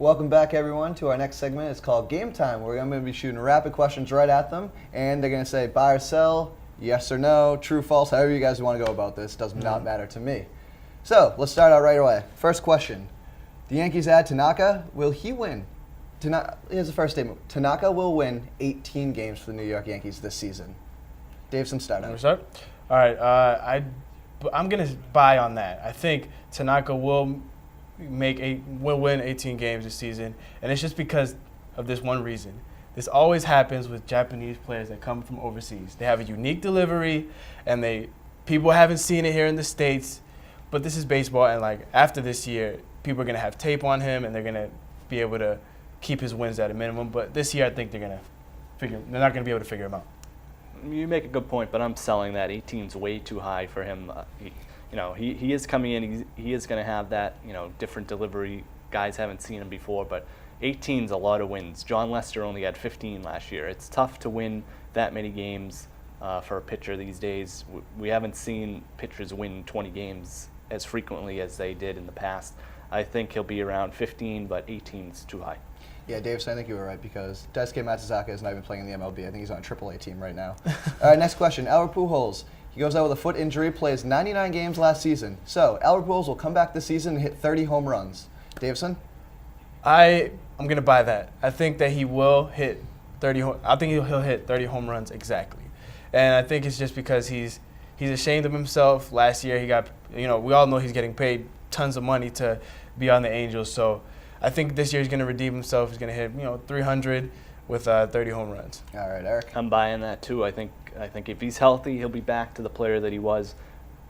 Welcome back, everyone, to our next segment. It's called Game Time, where I'm going to be shooting rapid questions right at them, and they're going to say buy or sell, yes or no, true, false, however you guys want to go about this. Does not matter to me. So let's start out right away. First question. The Yankees add Tanaka. Will he win? Here's the first statement. Tanaka will win 18 games for the New York Yankees this season. Davison, start out. All right. I'm going to buy on that. I think Tanaka will win 18 games this season, and it's just because of this one reason. This always happens with Japanese players that come from overseas. They have a unique delivery, and people haven't seen it here in the States, but this is baseball, and after this year, people are going to have tape on him, and they're going to be able to keep his wins at a minimum. But this year, I think they're not going to be able to figure him out. You make a good point, but I'm selling that. 18's way too high for him. He is coming in. He is going to have that, different delivery. Guys haven't seen him before, but 18's a lot of wins. John Lester only had 15 last year. It's tough to win that many games for a pitcher these days. We haven't seen pitchers win 20 games as frequently as they did in the past. I think he'll be around 15, but 18's too high. Yeah, Dave, so I think you were right because Daisuke Matsuzaka is not even playing in the MLB. I think he's on a AAA team right now. All right, next question. Albert Pujols. He goes out with a foot injury, plays 99 games last season. So, Albert Pujols will come back this season and hit 30 home runs. Davison? I'm going to buy that. I think that he will hit 30. I think he'll hit 30 home runs exactly. And I think it's just because he's ashamed of himself. Last year he got, we all know he's getting paid tons of money to be on the Angels. So, I think this year he's going to redeem himself. He's going to hit, 300 with 30 home runs. All right, Eric. I'm buying that too. I think if he's healthy, he'll be back to the player that he was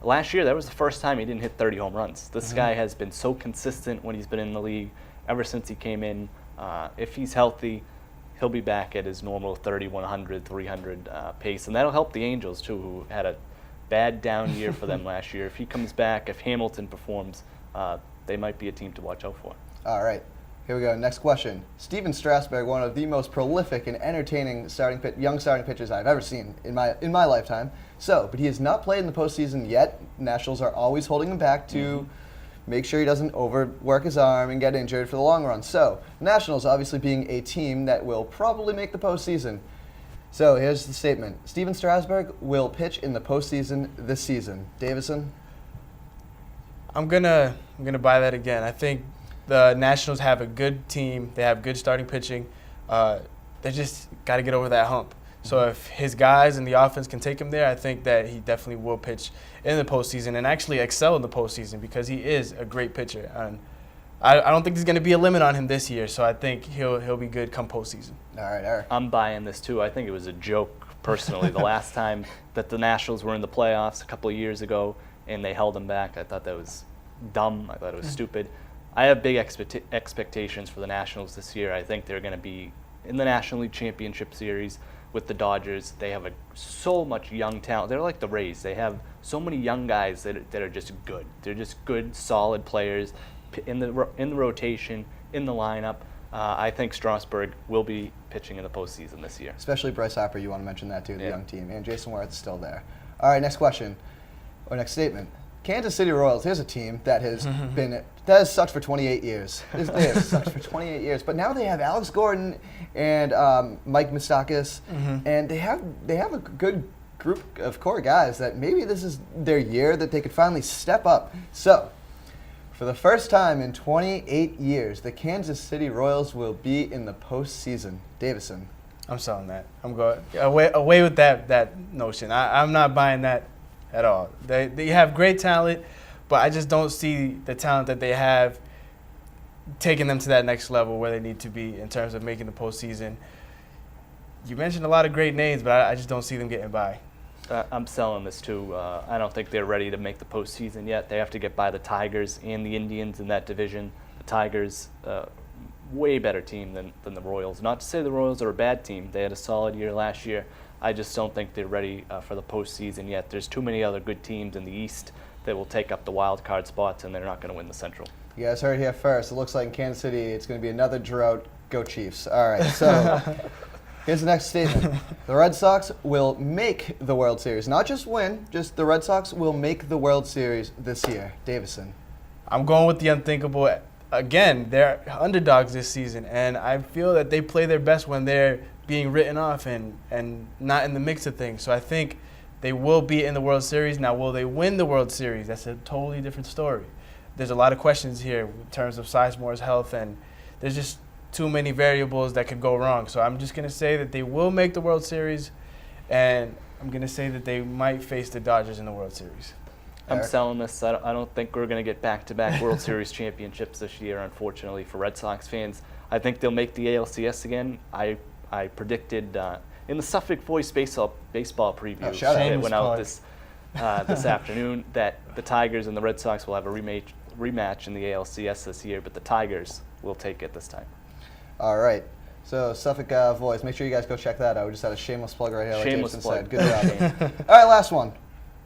last year. That was the first time he didn't hit 30 home runs. This guy has been so consistent when he's been in the league ever since he came in. If he's healthy, he'll be back at his normal 30, 100, 300 pace, and that'll help the Angels too, who had a bad down year for them last year. If he comes back, if Hamilton performs, they might be a team to watch out for. All right, here we go. Next question. Steven Strasburg, one of the most prolific and entertaining young starting pitchers I've ever seen in my lifetime. But he has not played in the postseason yet. Nationals are always holding him back to make sure he doesn't overwork his arm and get injured for the long run. So, Nationals obviously being a team that will probably make the postseason. So, here's the statement. Steven Strasburg will pitch in the postseason this season. Davison? I'm gonna buy that again. I think the Nationals have a good team. They have good starting pitching. They just got to get over that hump. So if his guys in the offense can take him there, I think that he definitely will pitch in the postseason and actually excel in the postseason because he is a great pitcher. And I don't think there's going to be a limit on him this year, so I think he'll be good come postseason. All right, Eric. I'm buying this too. I think it was a joke, personally. The last time that the Nationals were in the playoffs a couple of years ago and they held him back, I thought that was dumb. I thought it was stupid. I have big expectations for the Nationals this year. I think they're going to be in the National League Championship Series with the Dodgers. They have so much young talent. They're like the Rays. They have so many young guys that are just good. They're just good, solid players in the rotation, in the lineup. I think Strasburg will be pitching in the postseason this year. Especially Bryce Harper, you want to mention that too, the young team. And Jason Worth's still there. All right, next question, or next statement. Kansas City Royals, here's a team that has sucked for 28 years. They have sucked for 28 years. But now they have Alex Gordon and Mike Moustakas, and they have a good group of core guys that maybe this is their year that they could finally step up. So, for the first time in 28 years, the Kansas City Royals will be in the postseason. Davison. I'm selling that. I'm going away with that notion. I'm not buying that at all. They have great talent, but I just don't see the talent that they have taking them to that next level where they need to be in terms of making the postseason. You mentioned a lot of great names, but I just don't see them getting by. I'm selling this too. I don't think they're ready to make the postseason yet. They have to get by the Tigers and the Indians in that division. The Tigers, way better team than the Royals. Not to say the Royals are a bad team. They had a solid year last year. I just don't think they're ready for the postseason yet. There's too many other good teams in the East that will take up the wild card spots, and they're not going to win the Central. You guys heard it here first. It looks like in Kansas City it's going to be another drought. Go Chiefs. All right, so here's the next statement. The Red Sox will make the World Series. Not just win, just the Red Sox will make the World Series this year. Davison. I'm going with the unthinkable. again, they're underdogs this season, and I feel that they play their best when they're being written off and not in the mix of things. So I think they will be in the World Series. Now, will they win the World Series? That's a totally different story. There's a lot of questions here in terms of Sizemore's health, and there's just too many variables that could go wrong. So I'm just going to say that they will make the World Series, and I'm going to say that they might face the Dodgers in the World Series. I'm selling this. I don't think we're going to get back-to-back World Series championships this year, unfortunately, for Red Sox fans. I think they'll make the ALCS again. I predicted in the Suffolk Voice baseball preview that went out this afternoon that the Tigers and the Red Sox will have a rematch in the ALCS this year, but the Tigers will take it this time. All right. So Suffolk Voice, make sure you guys go check that out. We just had a shameless plug right here. Shameless like plug. Said. Good job. All right, last one.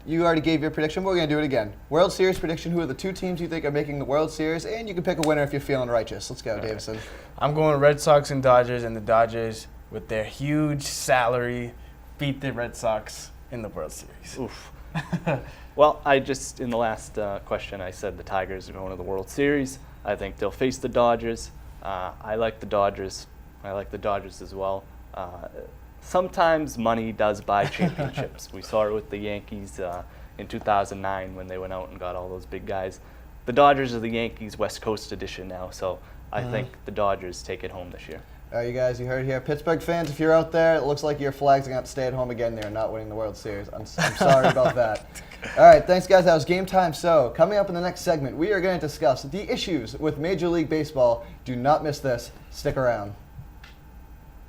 You already gave your prediction, but we're going to do it again. World Series prediction. Who are the two teams you think are making the World Series? And you can pick a winner if you're feeling righteous. Let's go, Davison. I'm going Red Sox and the Dodgers, with their huge salary, beat the Red Sox in the World Series. Oof. Well, in the last question, I said the Tigers are going to the World Series. I think they'll face the Dodgers. I like the Dodgers. I like the Dodgers as well. Sometimes money does buy championships. We saw it with the Yankees in 2009 when they went out and got all those big guys. The Dodgers are the Yankees West Coast edition now, so I think the Dodgers take it home this year. All right, you guys, you heard it here. Pittsburgh fans, if you're out there, it looks like your flags are going to have to stay at home again. They're not winning the World Series. I'm sorry about that. All right, thanks, guys. That was Game Time. So, coming up in the next segment, we are going to discuss the issues with Major League Baseball. Do not miss this. Stick around.